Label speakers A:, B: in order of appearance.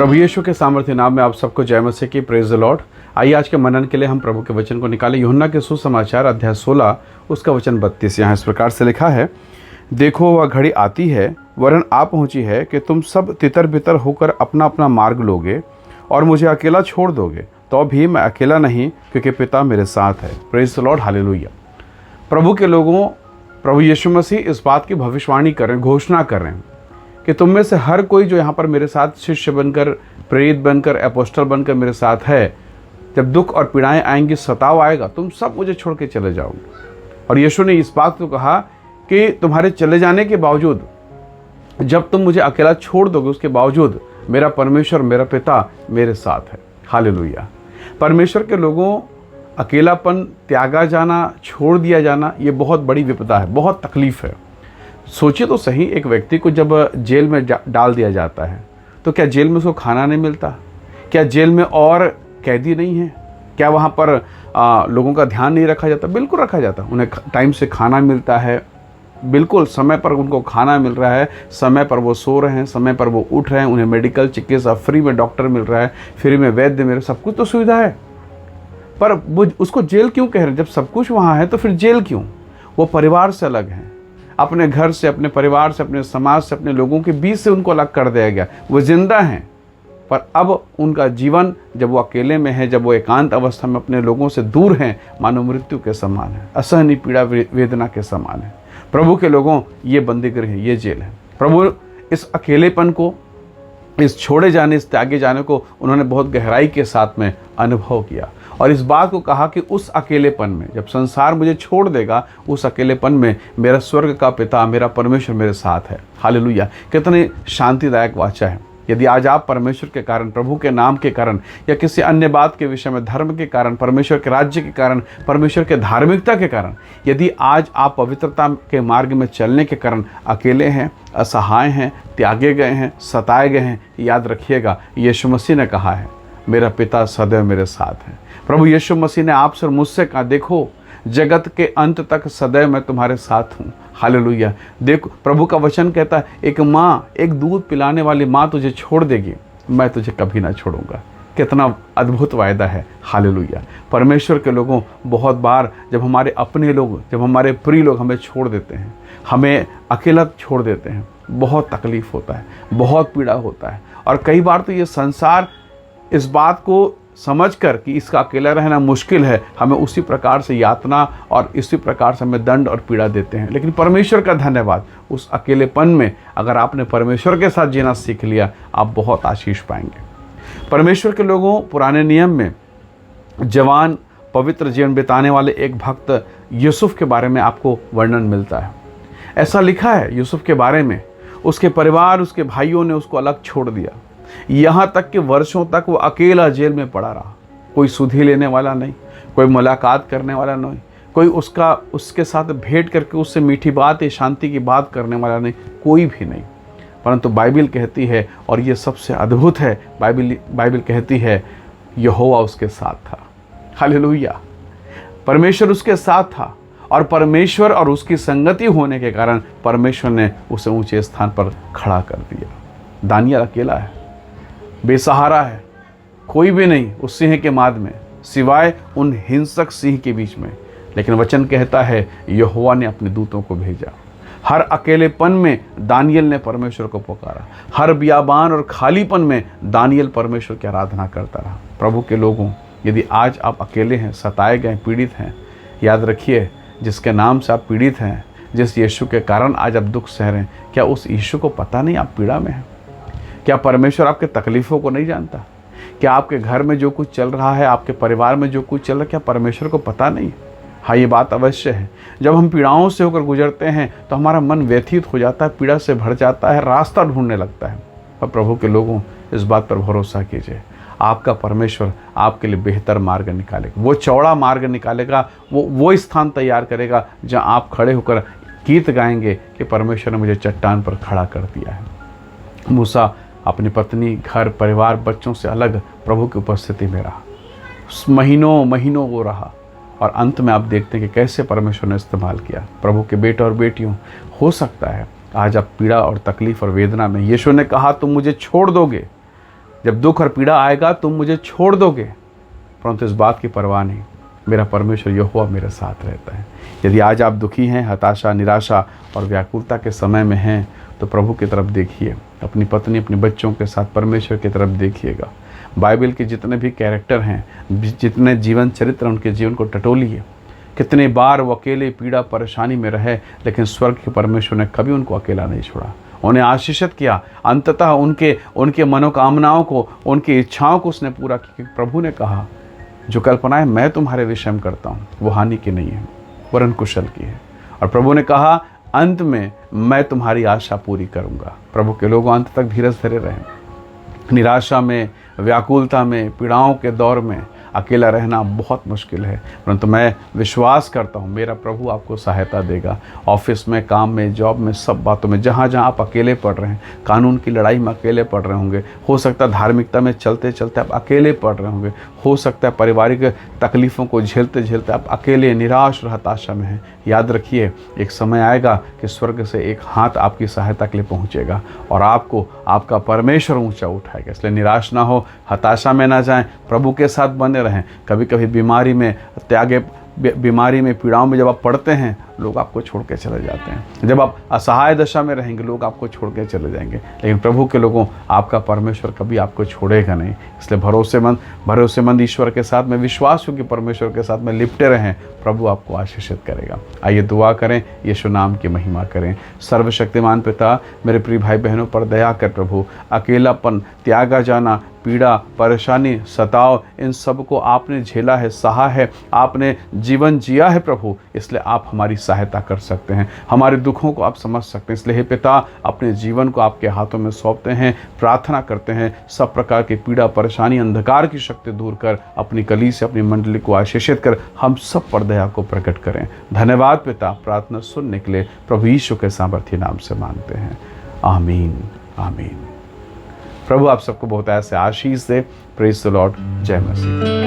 A: प्रभु यीशु के सामर्थ्य नाम में आप सबको जय मसीह की। Praise the Lord. आइए आज के मनन के लिए हम प्रभु के वचन को निकालें। यूहन्ना के सुसमाचार अध्याय 16 उसका वचन 32। यहाँ इस प्रकार से लिखा है, देखो वह घड़ी आती है, वरन आ पहुँची है कि तुम सब तितर बितर होकर अपना अपना मार्ग लोगे और मुझे अकेला छोड़ दोगे। तो भी मैं अकेला नहीं, क्योंकि पिता मेरे साथ है। Praise the Lord, hallelujah. प्रभु के लोगों, प्रभु यीशु मसीह इस बात की भविष्यवाणी कर रहे हैं, घोषणा कर रहे हैं कि तुम में से हर कोई जो यहाँ पर मेरे साथ शिष्य बनकर, प्रेरित बनकर, अपोस्टल बनकर मेरे साथ है, जब दुख और पीड़ाएं आएंगी, सताव आएगा, तुम सब मुझे छोड़ के चले जाओगे। और यीशु ने इस बात को कहा कि तुम्हारे चले जाने के बावजूद, जब तुम मुझे अकेला छोड़ दोगे, उसके बावजूद मेरा परमेश्वर, मेरा पिता मेरे साथ है। हालेलुया। परमेश्वर के लोगों, अकेलापन, त्यागा जाना, छोड़ दिया जाना, ये बहुत बड़ी विपदा है, बहुत तकलीफ़ है। सोचिए तो सही, एक व्यक्ति को जब जेल में डाल दिया जाता है तो क्या जेल में उसको खाना नहीं मिलता? क्या जेल में और कैदी नहीं है? क्या वहाँ पर लोगों का ध्यान नहीं रखा जाता? बिल्कुल रखा जाता। उन्हें टाइम से खाना मिलता है, बिल्कुल समय पर उनको खाना मिल रहा है, समय पर वो सो रहे हैं, समय पर वो उठ रहे हैं, उन्हें मेडिकल चिकित्सा फ्री में डॉक्टर मिल रहा है, फ्री में वैद्य मिल रहा है, सब कुछ तो सुविधा है। पर वो उसको जेल क्यों कह रहे हैं? जब सब कुछ वहाँ है तो फिर जेल क्यों? वो परिवार से अलग हैं, अपने घर से, अपने परिवार से, अपने समाज से, अपने लोगों के बीच से उनको अलग कर दिया गया। वो जिंदा हैं, पर अब उनका जीवन, जब वो अकेले में है, जब वो एकांत अवस्था में अपने लोगों से दूर हैं, मानो मृत्यु के समान है, असहनीय पीड़ा वेदना के समान है। प्रभु के लोगों, ये बंदीगृह है, ये जेल है। प्रभु इस अकेलेपन को, इस छोड़े जाने, इस त्यागे जाने को उन्होंने बहुत गहराई के साथ में अनुभव किया और इस बात को कहा कि उस अकेलेपन में, जब संसार मुझे छोड़ देगा, उस अकेलेपन में मेरा स्वर्ग का पिता, मेरा परमेश्वर मेरे साथ है। हालेलुया। कितनी शांतिदायक वाचा है। यदि आज आप परमेश्वर के कारण, प्रभु के नाम के कारण, या किसी अन्य बात के विषय में, धर्म के कारण, परमेश्वर के राज्य के कारण, परमेश्वर के धार्मिकता के कारण, यदि आज आप पवित्रता के मार्ग में चलने के कारण अकेले हैं, असहाय हैं, त्यागे गए हैं, सताए गए हैं, याद रखिएगा, यीशु मसीह ने कहा है, मेरा पिता सदैव मेरे साथ है। प्रभु यीशु मसीह ने आपसे और मुझसे कहा, देखो जगत के अंत तक सदैव मैं तुम्हारे साथ हूँ। हालेलुया। देखो, प्रभु का वचन कहता है, एक माँ, एक दूध पिलाने वाली माँ तुझे छोड़ देगी, मैं तुझे कभी ना छोड़ूंगा। कितना अद्भुत वायदा है। हालेलुया। परमेश्वर के लोगों, बहुत बार जब हमारे अपने लोग, जब हमारे प्रिय लोग हमें छोड़ देते हैं, हमें अकेला छोड़ देते हैं, बहुत तकलीफ होता है, बहुत पीड़ा होता है। और कई बार तो ये संसार इस बात को समझकर कि इसका अकेला रहना मुश्किल है, हमें उसी प्रकार से यातना और इसी प्रकार से हमें दंड और पीड़ा देते हैं। लेकिन परमेश्वर का धन्यवाद, उस अकेलेपन में अगर आपने परमेश्वर के साथ जीना सीख लिया, आप बहुत आशीष पाएंगे। परमेश्वर के लोगों, पुराने नियम में जवान, पवित्र जीवन बिताने वाले एक भक्त यूसुफ के बारे में आपको वर्णन मिलता है। ऐसा लिखा है यूसुफ के बारे में, उसके परिवार, उसके भाइयों ने उसको अलग छोड़ दिया, यहाँ तक कि वर्षों तक वो अकेला जेल में पड़ा रहा। कोई सुधि लेने वाला नहीं, कोई मुलाकात करने वाला नहीं, कोई उसके साथ भेंट करके उससे मीठी बात या शांति की बात करने वाला नहीं, कोई भी नहीं। परंतु बाइबिल कहती है, और ये सबसे अद्भुत है, बाइबिल कहती है, यहोवा उसके साथ था। हालेलुया। परमेश्वर उसके साथ था, और परमेश्वर और उसकी संगति होने के कारण परमेश्वर ने उसे ऊंचे स्थान पर खड़ा कर दिया। दानियल अकेला है, बेसहारा है, कोई भी नहीं उस सिंह के माद में, सिवाय उन हिंसक सिंह के बीच में। लेकिन वचन कहता है, यहोवा ने अपने दूतों को भेजा। हर अकेलेपन में दानियल ने परमेश्वर को पुकारा। हर बियाबान और खालीपन में दानियल परमेश्वर की आराधना करता रहा। प्रभु के लोगों, यदि आज आप अकेले हैं, सताए गए, पीड़ित हैं, याद रखिए, जिसके नाम से आप पीड़ित हैं, जिस यीशु के कारण आज आप दुख सह रहे हैं, क्या उस यीशु को पता नहीं आप पीड़ा में हैं? क्या परमेश्वर आपके तकलीफ़ों को नहीं जानता? क्या आपके घर में जो कुछ चल रहा है, आपके परिवार में जो कुछ चल रहा है, क्या परमेश्वर को पता नहीं? हाँ, ये बात अवश्य है। जब हम पीड़ाओं से होकर गुजरते हैं तो हमारा मन व्यथित हो जाता है, पीड़ा से भर जाता है, रास्ता ढूंढने लगता है। पर प्रभु के लोगों, इस बात पर भरोसा कीजिए, आपका परमेश्वर आपके लिए बेहतर मार्ग निकालेगा। वो चौड़ा मार्ग निकालेगा, वो स्थान तैयार करेगा जहाँ आप खड़े होकर गीत गाएंगे कि परमेश्वर ने मुझे चट्टान पर खड़ा कर दिया है। मूसा अपनी पत्नी, घर, परिवार, बच्चों से अलग प्रभु की उपस्थिति में रहा, महीनों वो रहा, और अंत में आप देखते हैं कि कैसे परमेश्वर ने इस्तेमाल किया। प्रभु के बेटे और बेटियों, हो सकता है आज आप पीड़ा और तकलीफ़ और वेदना में, यीशु ने कहा तुम मुझे छोड़ दोगे जब दुख और पीड़ा आएगा तुम मुझे छोड़ दोगे, परंतु इस बात की परवाह नहीं, मेरा परमेश्वर यहोवा मेरे साथ रहता है। यदि आज आप दुखी हैं, हताशा, निराशा और व्याकुलता के समय में हैं, तो प्रभु की तरफ देखिए, अपनी पत्नी, अपने बच्चों के साथ परमेश्वर की तरफ देखिएगा। बाइबल के जितने भी कैरेक्टर हैं, जितने जीवन चरित्र, उनके जीवन को टटोलिए। कितने बार वो अकेले पीड़ा परेशानी में रहे, लेकिन स्वर्ग के परमेश्वर ने कभी उनको अकेला नहीं छोड़ा, उन्हें आशीषित किया। अंततः उनके मनोकामनाओं को, उनकी इच्छाओं को उसने पूरा किया। प्रभु ने कहा, जो कल्पनाएं मैं तुम्हारे विषय में करता हूँ वो हानि की नहीं है, वरन कुशल की है। और प्रभु ने कहा, अंत में मैं तुम्हारी आशा पूरी करूँगा। प्रभु के लोगों, अंत तक धीरज धरे रहें। निराशा में, व्याकुलता में, पीड़ाओं के दौर में अकेला रहना बहुत मुश्किल है, परंतु मैं विश्वास करता हूँ मेरा प्रभु आपको सहायता देगा। ऑफिस में, काम में, जॉब में, सब बातों में, जहाँ जहाँ आप अकेले पड़ रहे हैं, कानून की लड़ाई में अकेले पड़ रहे होंगे, हो सकता है धार्मिकता में चलते चलते आप अकेले पड़ रहे होंगे, हो सकता है पारिवारिक तकलीफ़ों को झेलते झेलते आप अकेले, निराश और हताशा में हैं। याद रखिए, एक समय आएगा कि स्वर्ग से एक हाथ आपकी सहायता के लिए पहुँचेगा और आपको आपका परमेश्वर ऊँचा उठाएगा। इसलिए निराश ना हो, हताशा में ना जाएं, प्रभु के साथ बने रहें। कभी कभी बीमारी में, बीमारी में, पीड़ाओं में जब आप पड़ते हैं, लोग आपको छोड़ के चले जाते हैं। जब आप असहाय दशा में रहेंगे, लोग आपको छोड़ के चले जाएंगे, लेकिन प्रभु के लोगों, आपका परमेश्वर कभी आपको छोड़ेगा नहीं। इसलिए भरोसेमंद ईश्वर के साथ में, विश्वासयोग्य परमेश्वर के साथ में लिपटे रहें, प्रभु आपको आशीषित करेगा। आइए दुआ करें, यीशु नाम की महिमा करें। सर्वशक्तिमान पिता, मेरे प्रिय भाई बहनों पर दया कर प्रभु। अकेलापन, त्यागा जाना, पीड़ा, परेशानी, सताव, इन सब को आपने झेला है, सहा है, आपने जीवन जिया है प्रभु, इसलिए आप हमारी सहायता कर सकते हैं, हमारे दुखों को आप समझ सकते हैं। इसलिए हे पिता, अपने जीवन को आपके हाथों में सौंपते हैं, प्रार्थना करते हैं, सब प्रकार की पीड़ा, परेशानी, अंधकार की शक्ति दूर कर अपनी कलीसिया, अपनी मंडली को आशीषित कर हम सब पर दया को प्रकट करें। धन्यवाद पिता, प्रार्थना सुनने के लिए प्रभु यीशु के सामर्थ्य नाम से मांगते हैं, आमीन, आमीन। प्रभु आप सबको बहुत ऐसे आशीष दे। Praise the Lord. जय मसीह।